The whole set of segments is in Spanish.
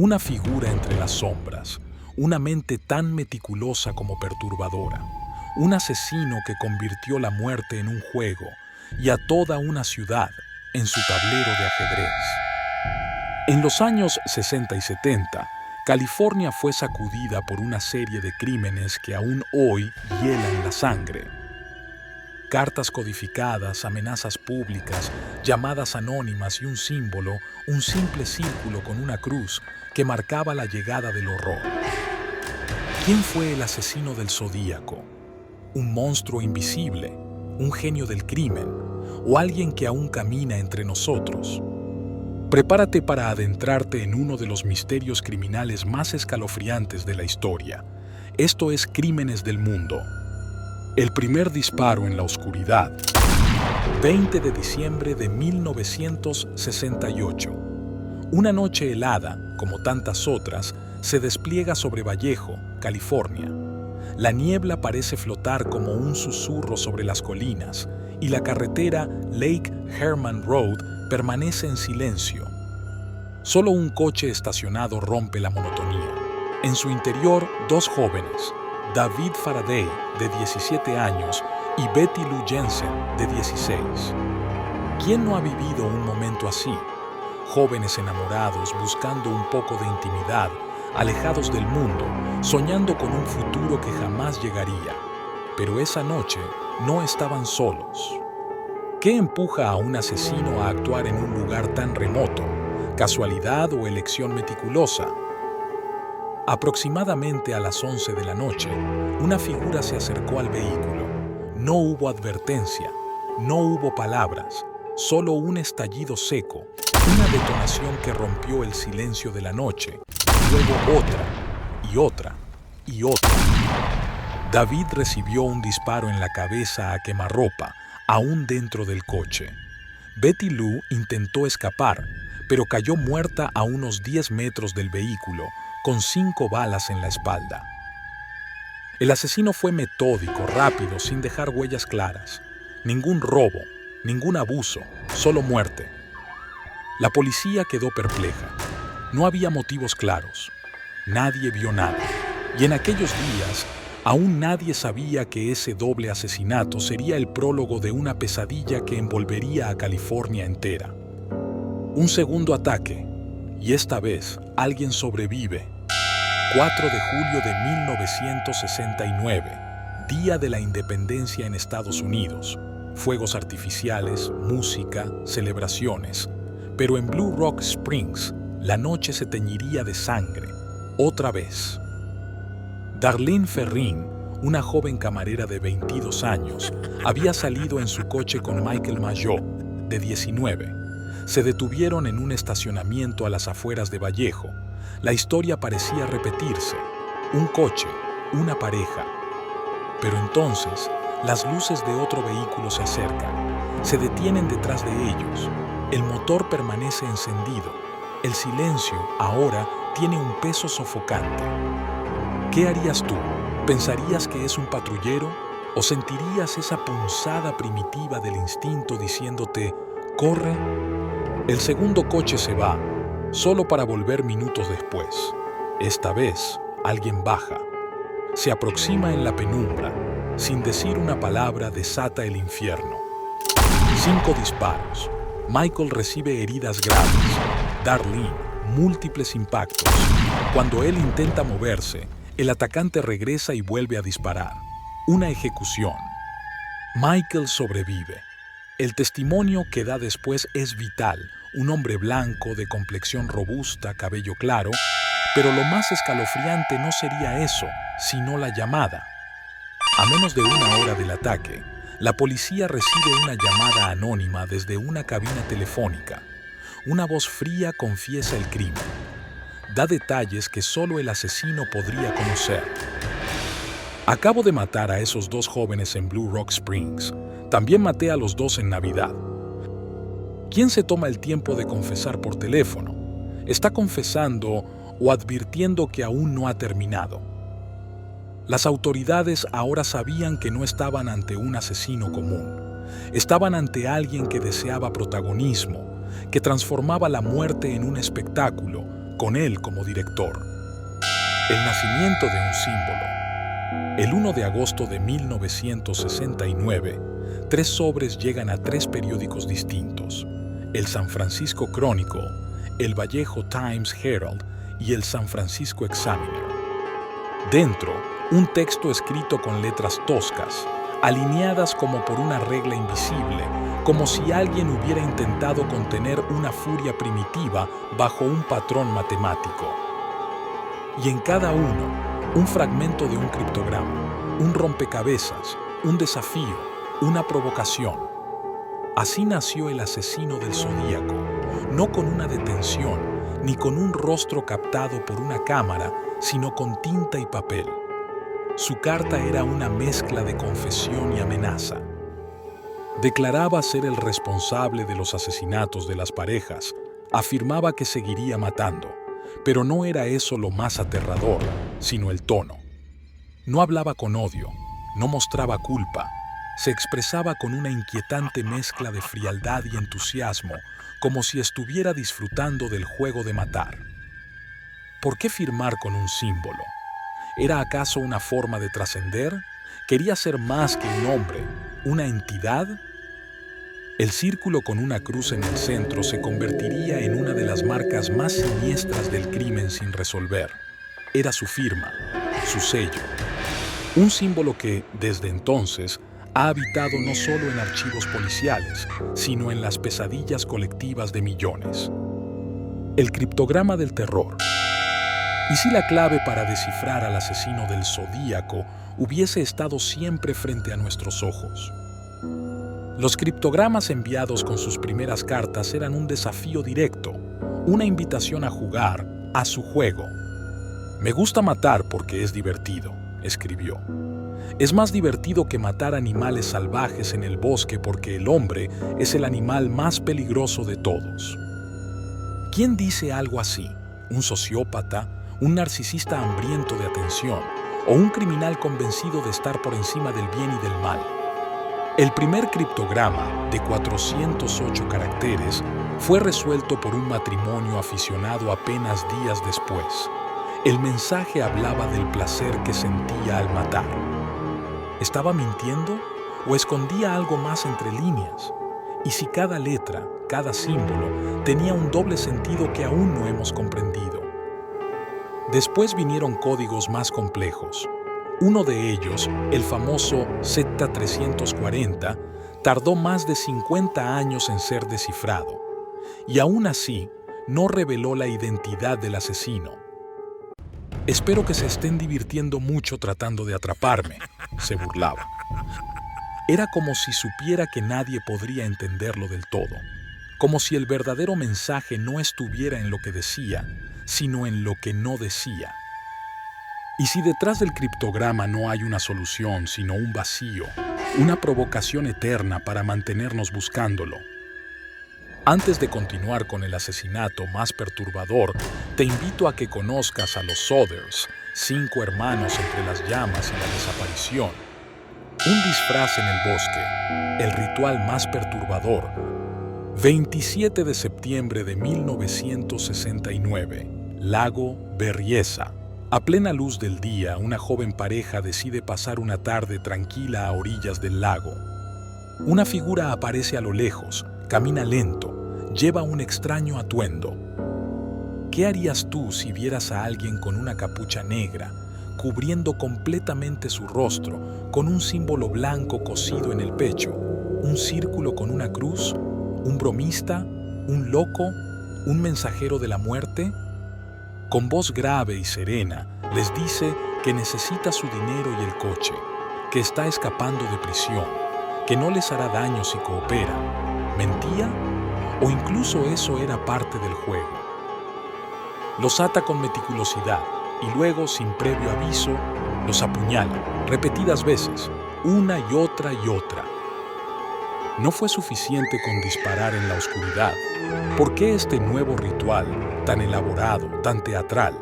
Una figura entre las sombras, una mente tan meticulosa como perturbadora, un asesino que convirtió la muerte en un juego y a toda una ciudad en su tablero de ajedrez. En los años 60 y 70, California fue sacudida por una serie de crímenes que aún hoy hielan la sangre. Cartas codificadas, amenazas públicas, llamadas anónimas y un símbolo, un simple círculo con una cruz que marcaba la llegada del horror. ¿Quién fue el asesino del Zodíaco? ¿Un monstruo invisible? ¿Un genio del crimen? ¿O alguien que aún camina entre nosotros? Prepárate para adentrarte en uno de los misterios criminales más escalofriantes de la historia. Esto es Crímenes del Mundo. El primer disparo en la oscuridad. 20 de diciembre de 1968. Una noche helada, como tantas otras, se despliega sobre Vallejo, California. La niebla parece flotar como un susurro sobre las colinas y la carretera Lake Herman Road permanece en silencio. Solo un coche estacionado rompe la monotonía. En su interior, dos jóvenes, David Faraday, de 17 años, y Betty Lou Jensen, de 16. ¿Quién no ha vivido un momento así? Jóvenes enamorados, buscando un poco de intimidad, alejados del mundo, soñando con un futuro que jamás llegaría. Pero esa noche no estaban solos. ¿Qué empuja a un asesino a actuar en un lugar tan remoto? ¿Casualidad o elección meticulosa? Aproximadamente a las 11 de la noche, una figura se acercó al vehículo. No hubo advertencia, no hubo palabras, solo un estallido seco, una detonación que rompió el silencio de la noche, luego otra, y otra, y otra. David recibió un disparo en la cabeza a quemarropa, aún dentro del coche. Betty Lou intentó escapar, pero cayó muerta a unos 10 metros del vehículo, con 5 balas en la espalda. El asesino fue metódico, rápido, sin dejar huellas claras. Ningún robo, ningún abuso, solo muerte. La policía quedó perpleja. No había motivos claros. Nadie vio nada. Y en aquellos días, aún nadie sabía que ese doble asesinato sería el prólogo de una pesadilla que envolvería a California entera. Un segundo ataque, y esta vez alguien sobrevive. 4 de julio de 1969, Día de la Independencia en Estados Unidos. Fuegos artificiales, música, celebraciones. Pero en Blue Rock Springs, la noche se teñiría de sangre, otra vez. Darlene Ferrin, una joven camarera de 22 años, había salido en su coche con Michael Mayo, de 19. Se detuvieron en un estacionamiento a las afueras de Vallejo. La historia parecía repetirse. Un coche, una pareja. Pero entonces, las luces de otro vehículo se acercan. Se detienen detrás de ellos. El motor permanece encendido. El silencio, ahora, tiene un peso sofocante. ¿Qué harías tú? ¿Pensarías que es un patrullero? ¿O sentirías esa punzada primitiva del instinto diciéndote, corre? El segundo coche se va, solo para volver minutos después. Esta vez, alguien baja. Se aproxima en la penumbra. Sin decir una palabra, desata el infierno. 5 disparos. Michael recibe heridas graves. Darlene, múltiples impactos. Cuando él intenta moverse, el atacante regresa y vuelve a disparar. Una ejecución. Michael sobrevive. El testimonio que da después es vital. Un hombre blanco, de complexión robusta, cabello claro, pero lo más escalofriante no sería eso, sino la llamada. A menos de una hora del ataque, la policía recibe una llamada anónima desde una cabina telefónica. Una voz fría confiesa el crimen. Da detalles que solo el asesino podría conocer. Acabo de matar a esos 2 jóvenes en Blue Rock Springs. También maté a los 2 en Navidad. ¿Quién se toma el tiempo de confesar por teléfono? Está confesando o advirtiendo que aún no ha terminado. Las autoridades ahora sabían que no estaban ante un asesino común. Estaban ante alguien que deseaba protagonismo, que transformaba la muerte en un espectáculo, con él como director. El nacimiento de un símbolo. El 1 de agosto de 1969, 3 sobres llegan a 3 periódicos distintos: el San Francisco Chronicle, el Vallejo Times Herald y el San Francisco Examiner. Dentro, un texto escrito con letras toscas, alineadas como por una regla invisible, como si alguien hubiera intentado contener una furia primitiva bajo un patrón matemático. Y en cada uno, un fragmento de un criptograma, un rompecabezas, un desafío, una provocación. Así nació el asesino del Zodíaco, no con una detención, ni con un rostro captado por una cámara, sino con tinta y papel. Su carta era una mezcla de confesión y amenaza. Declaraba ser el responsable de los asesinatos de las parejas, afirmaba que seguiría matando, pero no era eso lo más aterrador, sino el tono. No hablaba con odio, no mostraba culpa, se expresaba con una inquietante mezcla de frialdad y entusiasmo, como si estuviera disfrutando del juego de matar. ¿Por qué firmar con un símbolo? ¿Era acaso una forma de trascender? ¿Quería ser más que un hombre, una entidad? El círculo con una cruz en el centro se convertiría en una de las marcas más siniestras del crimen sin resolver. Era su firma, su sello. Un símbolo que, desde entonces, ha habitado no solo en archivos policiales, sino en las pesadillas colectivas de millones. El criptograma del terror. ¿Y si la clave para descifrar al asesino del Zodíaco hubiese estado siempre frente a nuestros ojos? Los criptogramas enviados con sus primeras cartas eran un desafío directo, una invitación a jugar a su juego. «Me gusta matar porque es divertido», escribió. «Es más divertido que matar animales salvajes en el bosque porque el hombre es el animal más peligroso de todos». ¿Quién dice algo así? ¿Un sociópata? ¿Un narcisista hambriento de atención? ¿O un criminal convencido de estar por encima del bien y del mal? El primer criptograma, de 408 caracteres, fue resuelto por un matrimonio aficionado apenas días después. El mensaje hablaba del placer que sentía al matar. ¿Estaba mintiendo o escondía algo más entre líneas? ¿Y si cada letra, cada símbolo, tenía un doble sentido que aún no hemos comprendido? Después vinieron códigos más complejos. Uno de ellos, el famoso Z340, tardó más de 50 años en ser descifrado, y aún así no reveló la identidad del asesino. «Espero que se estén divirtiendo mucho tratando de atraparme», se burlaba. Era como si supiera que nadie podría entenderlo del todo, como si el verdadero mensaje no estuviera en lo que decía, sino en lo que no decía. ¿Y si detrás del criptograma no hay una solución, sino un vacío, una provocación eterna para mantenernos buscándolo? Antes de continuar con el asesinato más perturbador, te invito a que conozcas a los Sothers, 5 hermanos entre las llamas y la desaparición. Un disfraz en el bosque, el ritual más perturbador. 27 de septiembre de 1969, Lago Berryessa. A plena luz del día, una joven pareja decide pasar una tarde tranquila a orillas del lago. Una figura aparece a lo lejos, camina lento, lleva un extraño atuendo. ¿Qué harías tú si vieras a alguien con una capucha negra, cubriendo completamente su rostro, con un símbolo blanco cosido en el pecho, un círculo con una cruz, un bromista, un loco, un mensajero de la muerte? Con voz grave y serena, les dice que necesita su dinero y el coche, que está escapando de prisión, que no les hará daño si coopera. ¿Mentía? ¿O incluso eso era parte del juego? Los ata con meticulosidad y luego, sin previo aviso, los apuñala repetidas veces, una y otra y otra. No fue suficiente con disparar en la oscuridad. ¿Por qué este nuevo ritual, tan elaborado, tan teatral?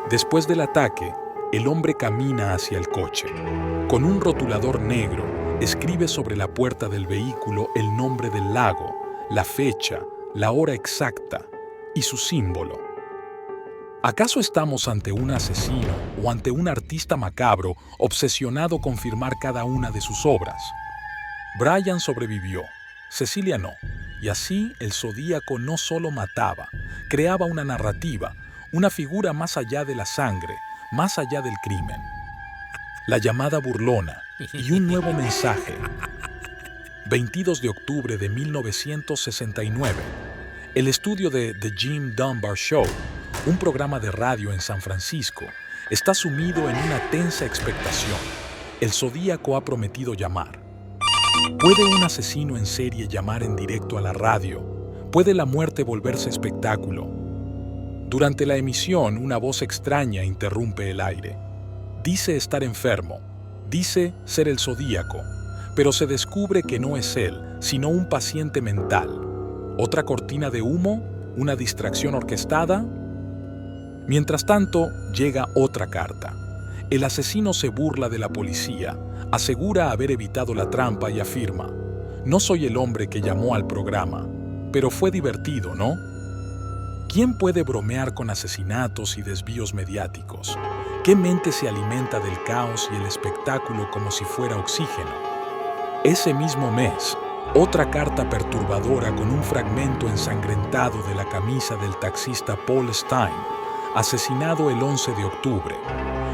Después del ataque, el hombre camina hacia el coche. Con un rotulador negro, escribe sobre la puerta del vehículo el nombre del lago, la fecha, la hora exacta y su símbolo. ¿Acaso estamos ante un asesino o ante un artista macabro obsesionado con firmar cada una de sus obras? Brian sobrevivió, Cecilia no, y así el Zodíaco no solo mataba, creaba una narrativa, una figura más allá de la sangre, más allá del crimen. La llamada burlona y un nuevo mensaje. 22 de octubre de 1969. El estudio de The Jim Dunbar Show, un programa de radio en San Francisco, está sumido en una tensa expectación. El Zodíaco ha prometido llamar. ¿Puede un asesino en serie llamar en directo a la radio? ¿Puede la muerte volverse espectáculo? Durante la emisión, una voz extraña interrumpe el aire. Dice estar enfermo, dice ser el Zodíaco, pero se descubre que no es él, sino un paciente mental. ¿Otra cortina de humo? ¿Una distracción orquestada? Mientras tanto, llega otra carta. El asesino se burla de la policía, asegura haber evitado la trampa y afirma: «No soy el hombre que llamó al programa, pero fue divertido, ¿no?». ¿Quién puede bromear con asesinatos y desvíos mediáticos? ¿Qué mente se alimenta del caos y el espectáculo como si fuera oxígeno? Ese mismo mes, otra carta perturbadora con un fragmento ensangrentado de la camisa del taxista Paul Stine, asesinado el 11 de octubre.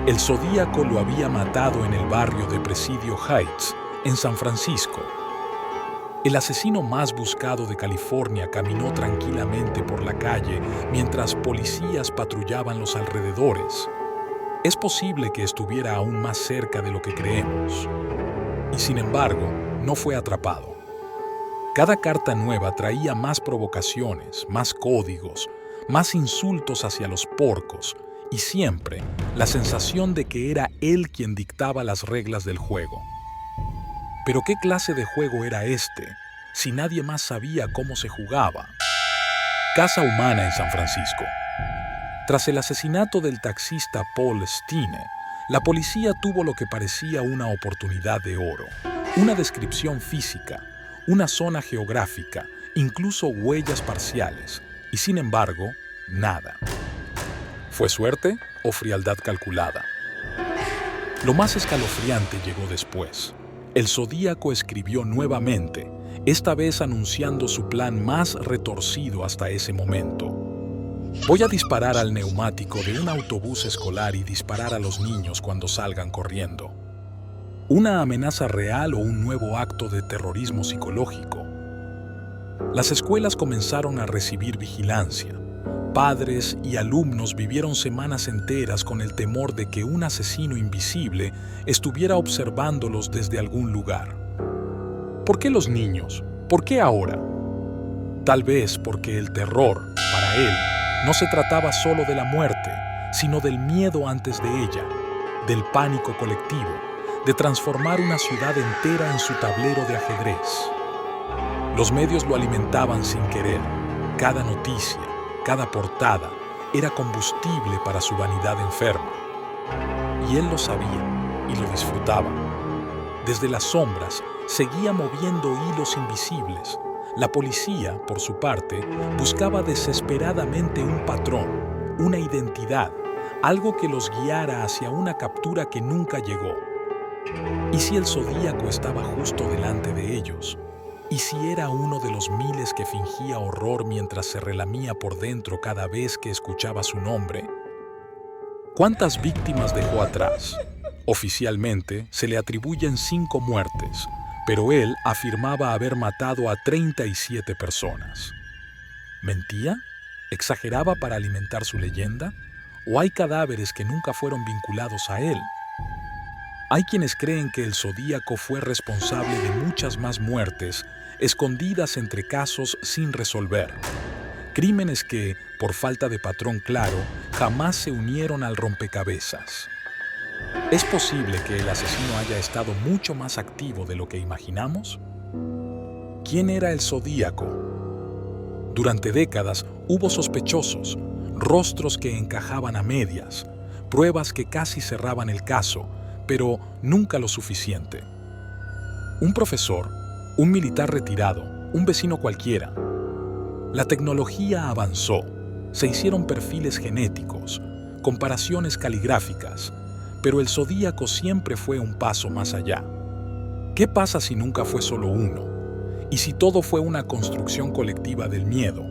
El Zodíaco lo había matado en el barrio de Presidio Heights, en San Francisco. El asesino más buscado de California caminó tranquilamente por la calle mientras policías patrullaban los alrededores. Es posible que estuviera aún más cerca de lo que creemos. Y sin embargo, no fue atrapado. Cada carta nueva traía más provocaciones, más códigos, más insultos hacia los porcos y siempre la sensación de que era él quien dictaba las reglas del juego. Pero ¿qué clase de juego era este, si nadie más sabía cómo se jugaba? Casa humana en San Francisco. Tras el asesinato del taxista Paul Stine, la policía tuvo lo que parecía una oportunidad de oro. Una descripción física, una zona geográfica, incluso huellas parciales. Y sin embargo, nada. ¿Fue suerte o frialdad calculada? Lo más escalofriante llegó después. El Zodíaco escribió nuevamente, esta vez anunciando su plan más retorcido hasta ese momento. Voy a disparar al neumático de un autobús escolar y disparar a los niños cuando salgan corriendo. ¿Una amenaza real o un nuevo acto de terrorismo psicológico? Las escuelas comenzaron a recibir vigilancia. Padres y alumnos vivieron semanas enteras con el temor de que un asesino invisible estuviera observándolos desde algún lugar. ¿Por qué los niños? ¿Por qué ahora? Tal vez porque el terror, para él, no se trataba solo de la muerte, sino del miedo antes de ella, del pánico colectivo, de transformar una ciudad entera en su tablero de ajedrez. Los medios lo alimentaban sin querer. Cada noticia, cada portada, era combustible para su vanidad enferma. Y él lo sabía y lo disfrutaba. Desde las sombras, seguía moviendo hilos invisibles. La policía, por su parte, buscaba desesperadamente un patrón, una identidad, algo que los guiara hacia una captura que nunca llegó. ¿Y si el Zodíaco estaba justo delante de ellos? ¿Y si era uno de los miles que fingía horror mientras se relamía por dentro cada vez que escuchaba su nombre? ¿Cuántas víctimas dejó atrás? Oficialmente se le atribuyen 5 muertes, pero él afirmaba haber matado a 37 personas. ¿Mentía? ¿Exageraba para alimentar su leyenda? ¿O hay cadáveres que nunca fueron vinculados a él? Hay quienes creen que el Zodíaco fue responsable de muchas más muertes escondidas entre casos sin resolver. Crímenes que, por falta de patrón claro, jamás se unieron al rompecabezas. ¿Es posible que el asesino haya estado mucho más activo de lo que imaginamos? ¿Quién era el Zodíaco? Durante décadas hubo sospechosos, rostros que encajaban a medias, pruebas que casi cerraban el caso, pero nunca lo suficiente. Un profesor, un militar retirado, un vecino cualquiera. La tecnología avanzó. se hicieron perfiles genéticos, comparaciones caligráficas, pero el zodíaco siempre fue un paso más allá. ¿Qué pasa si nunca fue solo uno? ¿Y si todo fue una construcción colectiva del miedo?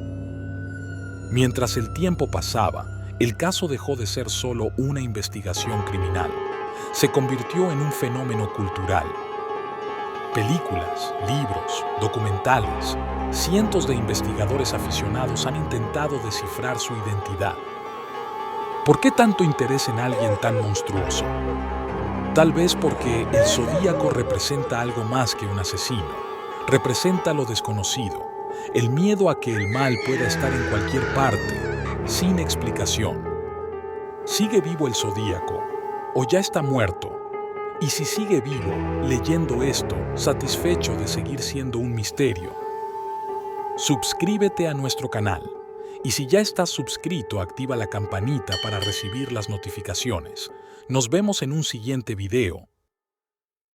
Mientras el tiempo pasaba, el caso dejó de ser solo una investigación criminal. Se convirtió en un fenómeno cultural. Películas, libros, documentales, cientos de investigadores aficionados han intentado descifrar su identidad. ¿Por qué tanto interés en alguien tan monstruoso? Tal vez porque el zodíaco representa algo más que un asesino. Representa lo desconocido, el miedo a que el mal pueda estar en cualquier parte, sin explicación. ¿Sigue vivo el zodíaco o ya está muerto? Y si sigue vivo, leyendo esto, satisfecho de seguir siendo un misterio, suscríbete a nuestro canal. Y si ya estás suscrito, activa la campanita para recibir las notificaciones. Nos vemos en un siguiente video.